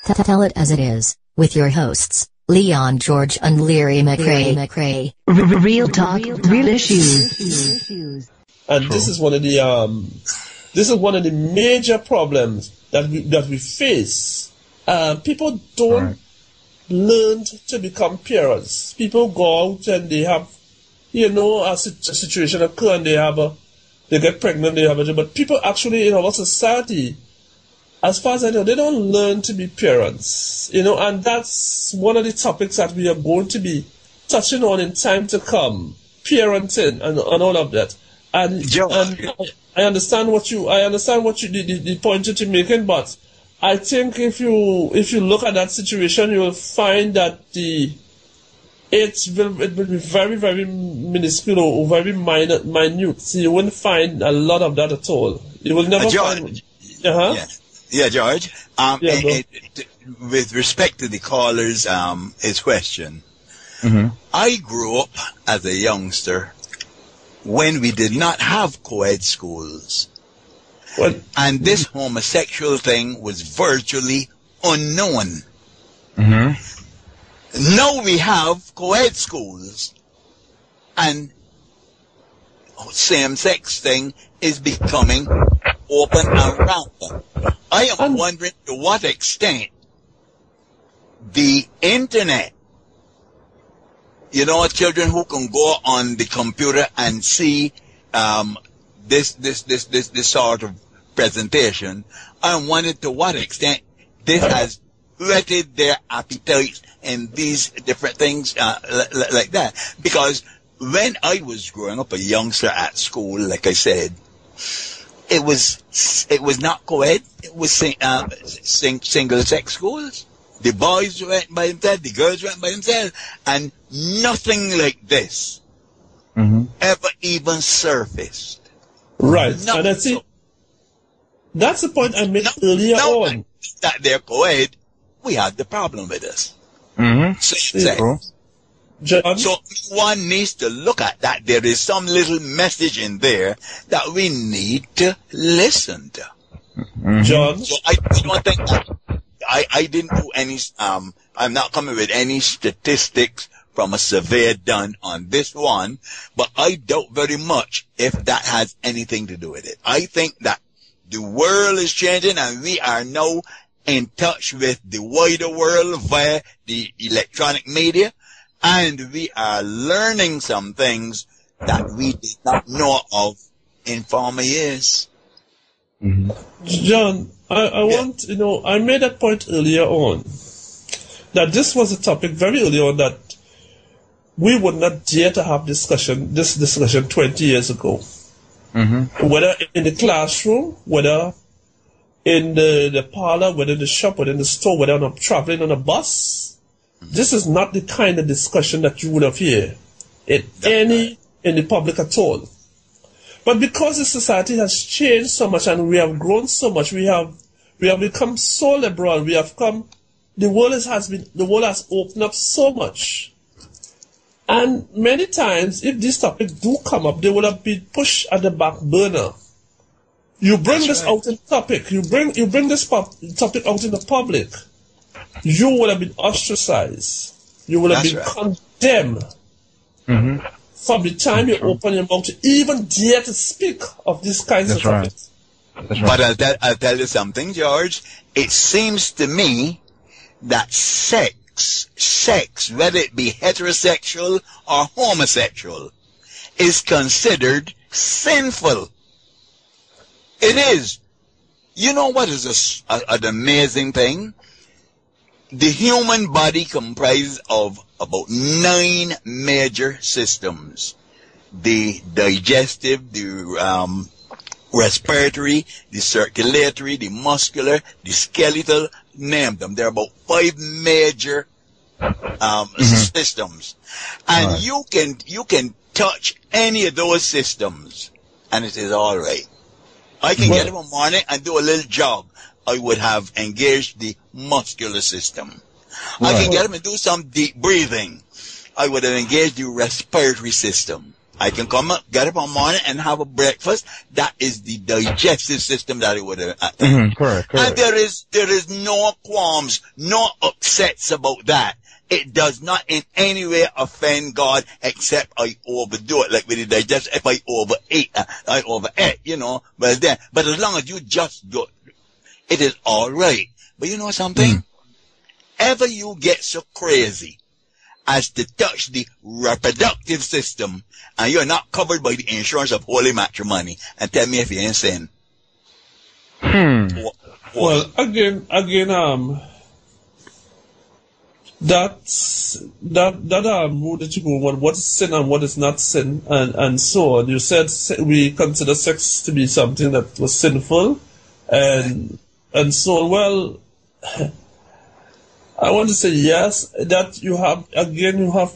Tell it as it is, with your hosts, Leon George and Leary McRae. Real talk, real issues. And this is one of the major problems that we face. People don't learn to become parents. People go out and they have, a situation occur and they get pregnant, they have a job. But people actually in our society, as far as I know, they don't learn to be parents. And that's one of the topics that we are going to be touching on in time to come. Parenting and all of that. And I understand the point that you're making, but I think if you look at that situation, you will find that it will be very, very minuscule or very minute. So you won't find a lot of that at all. You will never find. Yeah, George. With respect to the caller's his question, I grew up as a youngster when we did not have co-ed schools. And this homosexual thing was virtually unknown. Now we have co-ed schools, and same-sex thing is becoming open and rampant. I am wondering to what extent the internet, children who can go on the computer and see this sort of presentation, I wondered to what extent this has whetted their appetites and these different things like that. Because when I was growing up a youngster at school, like I said, it was not co-ed. It was single-sex schools. The boys went by themselves, the girls went by themselves, and nothing like this ever even surfaced. Right, and that's it. That's the point I made earlier on. That they're co-ed, we had the problem with this. So one needs to look at that. There is some little message in there that we need to listen to. John? So I don't think that I didn't do any, I'm not coming with any statistics from a survey done on this one, but I doubt very much if that has anything to do with it. I think that the world is changing and we are now in touch with the wider world via the electronic media, and we are learning some things that we did not know of in former years. John, I made that point earlier on, that this was a topic very early on that we would not dare to have this discussion 20 years ago. Whether in the classroom, whether in the parlor, whether in the shop, whether in the store, whether I'm traveling on a bus, this is not the kind of discussion that you would have heard in the public at all. But because the society has changed so much and we have grown so much, we have become so liberal. The world has opened up so much. And many times, if these topics do come up, they will have been pushed at the back burner. You bring out in topic, you bring this topic out in the public, you will have been ostracized. You will have been condemned. From the time you open your mouth to even dare to speak of these kinds of topics. But I'll tell you something, George. It seems to me that sex, whether it be heterosexual or homosexual, is considered sinful. It is. You know what is an amazing thing? The human body comprises of about 9 major systems. The digestive, the respiratory, the circulatory, the muscular, the skeletal, name them. There are about 5 major systems. And you can touch any of those systems and it is all right. I can get up in the morning and do a little jog. I would have engaged the muscular system. I can get up and do some deep breathing. I would have engaged the respiratory system. I can come up, get up on morning and have a breakfast. That is the digestive system that it would have. Correct. And there is no qualms, no upsets about that. It does not in any way offend God, except I overdo it, like with the digestion. If I overate, you know, but as long as you just do it is alright. But you know something? Ever you get so crazy as to touch the reproductive system, and you're not covered by the insurance of holy matrimony, and tell me if you ain't sin. Well, again, that that you go on what is sin and what is not sin, and so on. You said we consider sex to be something that was sinful, and so on. Well, I want to say yes, that you have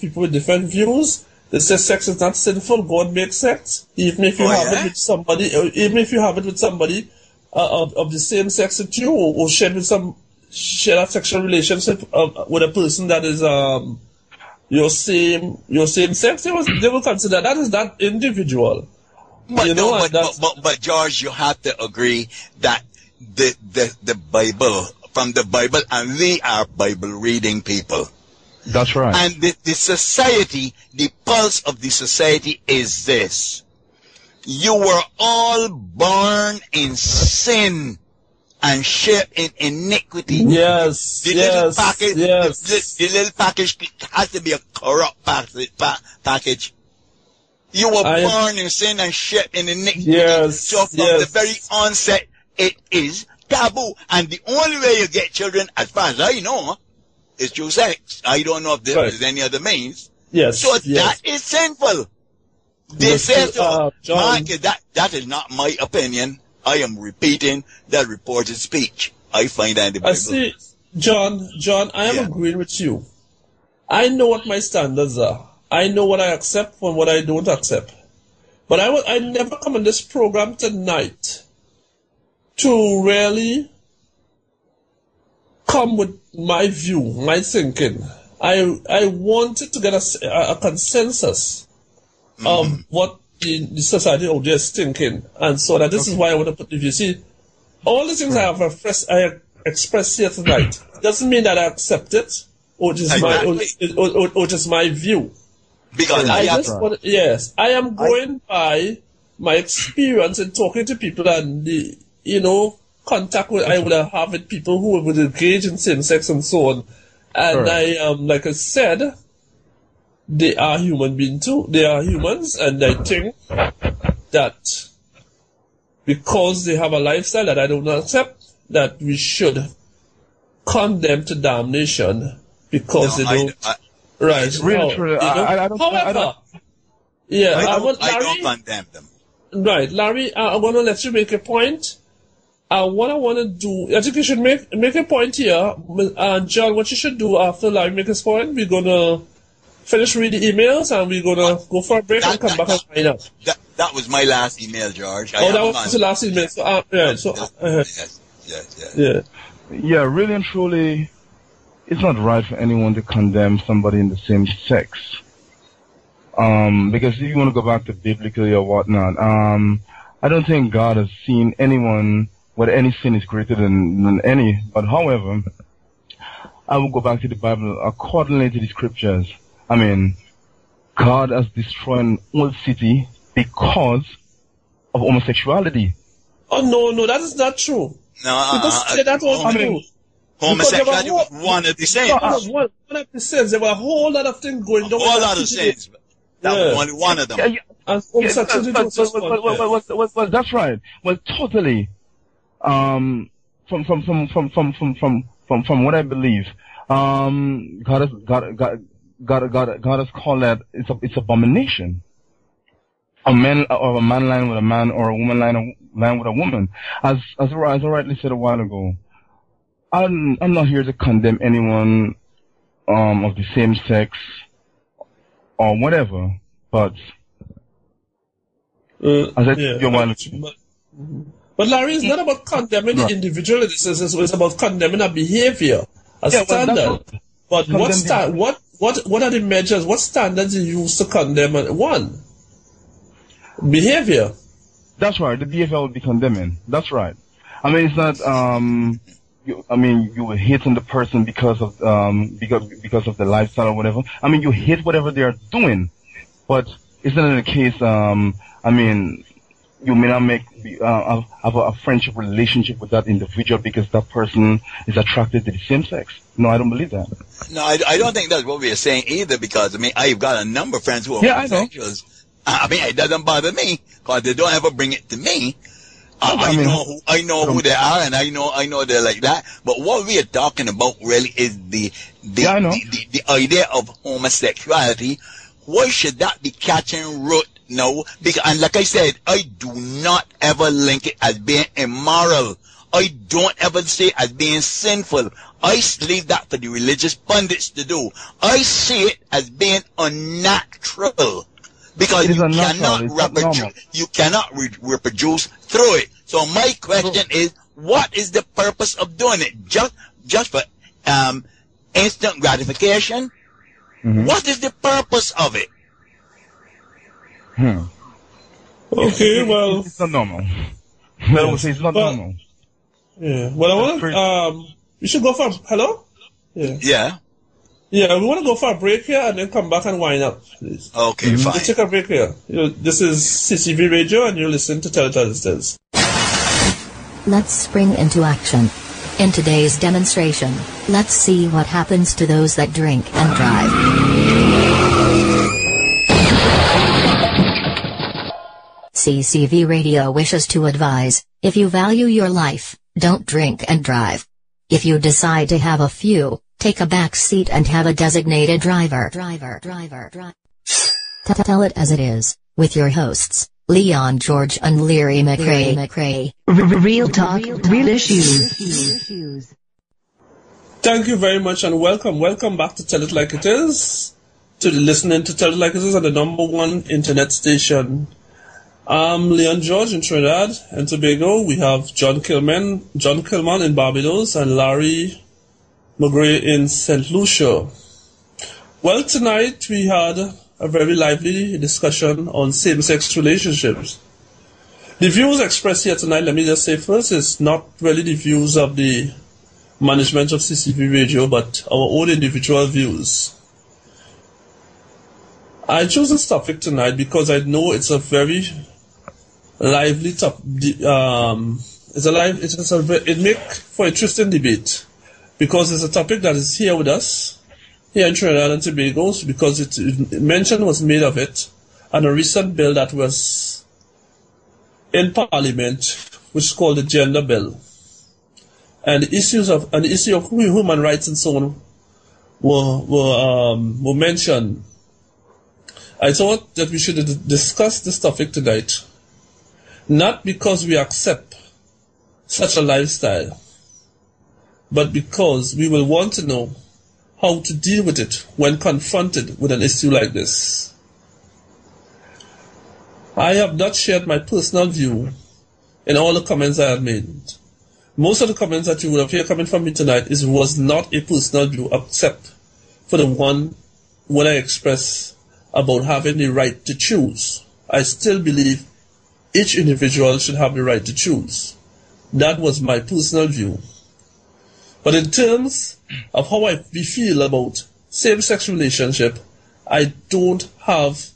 people with different views. They say sex is not sinful, God makes sex. Even if you have it with somebody, of the same sex as you, or share a sexual relationship with a person that is your same sex, they will consider that is that individual. But George, you have to agree that the Bible, from the Bible, and we are Bible reading people. That's right. And the society, the pulse of the society is this: you were all born in sin and shaped in iniquity. Yes. The little package has to be a corrupt package. You were born in sin and shaped in iniquity. Yes. So from the very onset, it is taboo. And the only way you get children, as far as I know, is through sex. I don't know if there is any other means. Yes. So that is sinful. They say so. John, that is not my opinion. I am repeating that reported speech. I find that in the Bible. I see, John, I am agreeing with you. I know what my standards are. I know what I accept and what I don't accept. But I never come on this program tonight to really come with my view, my thinking. I wanted to get a consensus of what the society out there is thinking, and so that this is why I want to put. If you see, all the things I have expressed here tonight doesn't mean that I accept it, or just my view. Because I am going by my experience in talking to people and the contact I would have with people who would engage in same sex and so on. And like I said, they are human beings too. They are humans, and I think that because they have a lifestyle that I don't accept, that we should condemn to damnation because they don't. Right. Really true. I don't condemn them. Right, Larry, I want to let you make a point. What I want to do, I think you should make a point here. John, what you should do after Larry makes his point, we're going to finish reading the emails and we're going to go for a break and come back and find out. That was my last email, George. That was the last email. Yeah, really and truly, it's not right for anyone to condemn somebody in the same sex. Because if you want to go back to biblically or whatnot, I don't think God has seen anyone where any sin is greater than any. But however, I will go back to the Bible accordingly to the scriptures. I mean, God has destroyed an old city because of homosexuality. Oh, no, that is not true. No, that was true. Homosexuality was one of the sins. One of the sins. There were a whole lot of things going on. A whole lot of sins. That was only one of them. That's right. Well, totally. From what I believe, God has called that it's abomination. A man lying with a man, or a woman lying with a woman. As I rightly said a while ago, I'm not here to condemn anyone of the same sex or whatever, but as I said a while ago. But Larry, it's not about condemning the individual. It's about condemning a behavior, a standard. But what are the measures? What standards you use to condemn one? behavior. That's right. The behavior would be condemning. That's right. I mean, it's not. You were hating the person because of the lifestyle or whatever. I mean, you hate whatever they are doing, but isn't it the case? You may not have a friendship relationship with that individual because that person is attracted to the same sex. No, I don't believe that. No, I don't think that's what we are saying either, because, I mean, I've got a number of friends who are homosexuals. I mean, it doesn't bother me, because they don't ever bring it to me. I know who they are, and I know they're like that. But what we are talking about really is the idea of homosexuality. Why should that be catching root now? Because, and like I said, I do not ever link it as being immoral. I don't ever say it as being sinful. I leave that for the religious pundits to do. I see it as being unnatural. Because you cannot reproduce through it. So my question is, what is the purpose of doing it? Just for instant gratification? Mm-hmm. What is the purpose of it? Okay, well, it's not normal. I would say it's not normal. Yeah. Well, I want we should go for hello. Yeah. Yeah, we want to go for a break here and then come back and wind up, please. Okay, fine. Let's take a break here. This is CCV Radio, and you're listening to Tell It As It Is. Let's spring into action. In today's demonstration, let's see what happens to those that drink and drive. CCV Radio wishes to advise, if you value your life, don't drink and drive. If you decide to have a few, take a back seat and have a designated driver. Tell it as it is, with your hosts, Leon George and Leary McRae. Real talk, real issues. Thank you very much and welcome back to Tell It Like It Is, to listening to Tell It Like It Is on the #1 internet station. I'm Leon George in Trinidad and Tobago. We have John Kilman in Barbados, and Larry McRae in St. Lucia. Well, tonight we had a very lively discussion on same-sex relationships. The views expressed here tonight, let me just say first, is not really the views of the management of CCV Radio, but our own individual views. I chose this topic tonight because I know it's a very lively topic. It makes for interesting debate, because it's a topic that is here with us, here in Trinidad and Tobago, because mention was made of it, and a recent bill that was in Parliament, which is called the Gender Bill. And the issue of human rights and so on were mentioned. I thought that we should discuss this topic tonight, not because we accept such a lifestyle, but because we will want to know how to deal with it when confronted with an issue like this. I have not shared my personal view in all the comments I have made. Most of the comments that you will have heard coming from me tonight was not a personal view, except for the one when I express about having the right to choose. I still believe each individual should have the right to choose. That was my personal view. But in terms of how we feel about same-sex relationship, I don't have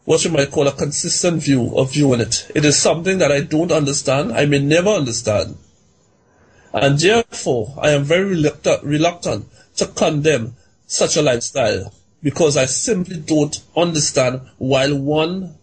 what you might call a consistent view of viewing it. It is something that I don't understand. I may never understand. And therefore, I am very reluctant to condemn such a lifestyle, because I simply don't understand why one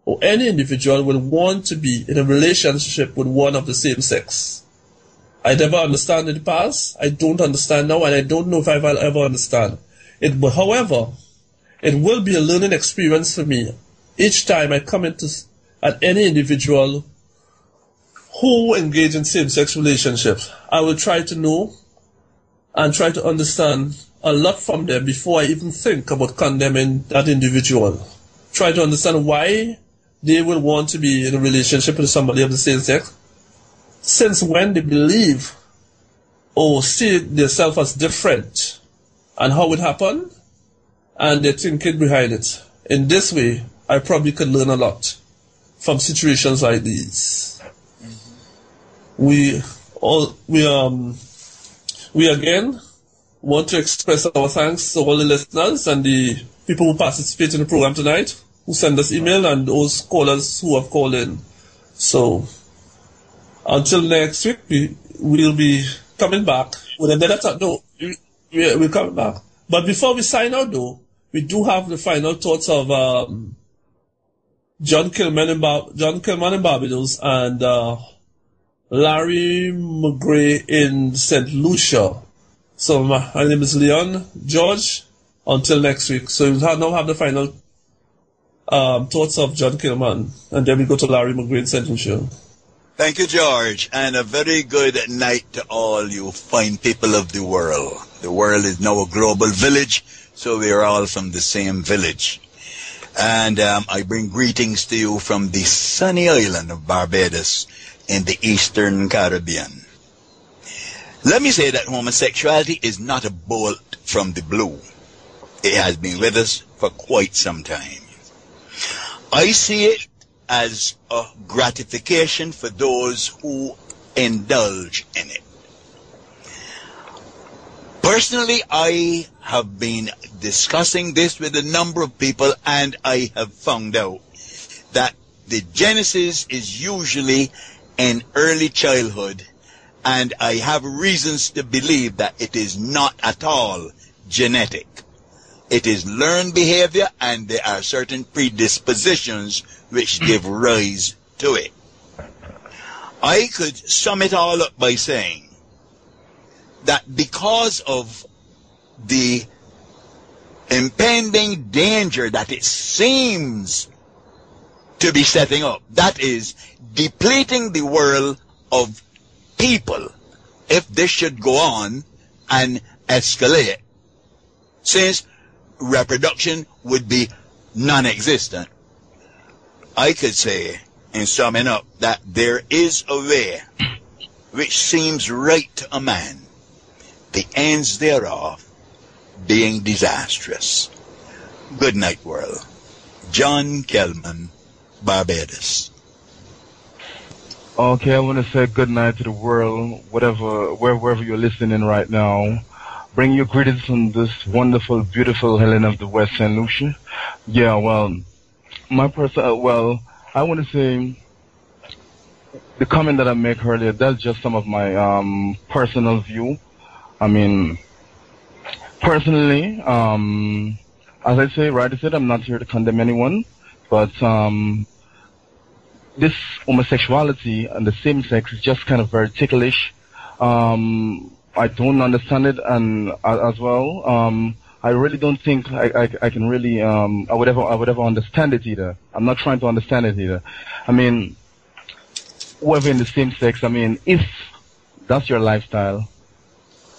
or any individual will want to be in a relationship with one of the same sex. I never understand in the past, I don't understand now, and I don't know if I will ever understand it. But however, it will be a learning experience for me each time I come into at any individual who engage in same-sex relationships. I will try to know and try to understand a lot from them before I even think about condemning that individual. Try to understand why they will want to be in a relationship with somebody of the same sex, since when they believe or see themselves as different, and how it happened, and their thinking behind it. In this way, I probably could learn a lot. from situations like these. We again want to express our thanks to all the listeners and the people who participate in the program tonight, who send us email, and those callers who have called in. So until next week, we'll be coming back with another talk. No, we're coming back. But before we sign out, though, we do have the final thoughts of John Kilman in Barbados and Larry McGray in St. Lucia. So my name is Leon George. Until next week. So we'll now have the final thoughts of John Kilman, and then we go to Larry McGray in St. Lucia. Thank you, George, and a very good night to all you fine people of the world. The world is now a global village, so we are all from the same village. And I bring greetings to you from the sunny island of Barbados in the Eastern Caribbean. Let me say that homosexuality is not a bolt from the blue. It has been with us for quite some time. I see it as a gratification for those who indulge in it. Personally, I have been discussing this with a number of people, and I have found out that the genesis is usually in early childhood, and I have reasons to believe that it is not at all genetic. It is learned behavior, and there are certain predispositions which give rise to it. I could sum it all up by saying that because of the impending danger that it seems to be setting up, that is, depleting the world of people, if this should go on and escalate, since reproduction would be non-existent, I could say, in summing up, that there is a way which seems right to a man, the ends thereof being disastrous. Good night, world. John Kelman, Barbados. Okay, I want to say good night to the world, wherever you're listening right now. Bring your greetings from this wonderful, beautiful Helen of the West, St. Lucia. Yeah, well, I want to say the comment that I make earlier, that's just some of my personal view. I mean, personally, as I said, I'm not here to condemn anyone, but this homosexuality and the same sex is just kind of very ticklish. I don't understand it, and as well, I really don't think I can really I would ever understand it either. I'm not trying to understand it either. I mean, whoever in the same sex, I mean, if that's your lifestyle,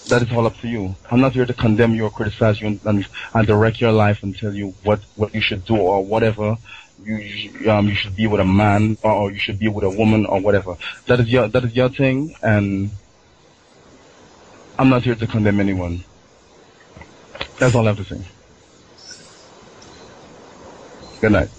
that is all up to you. I'm not here to condemn you or criticize you and direct your life and tell you what you should do or whatever. You should be with a man or you should be with a woman or whatever. That is your thing, and I'm not here to condemn anyone. That's all I have to say. Good night.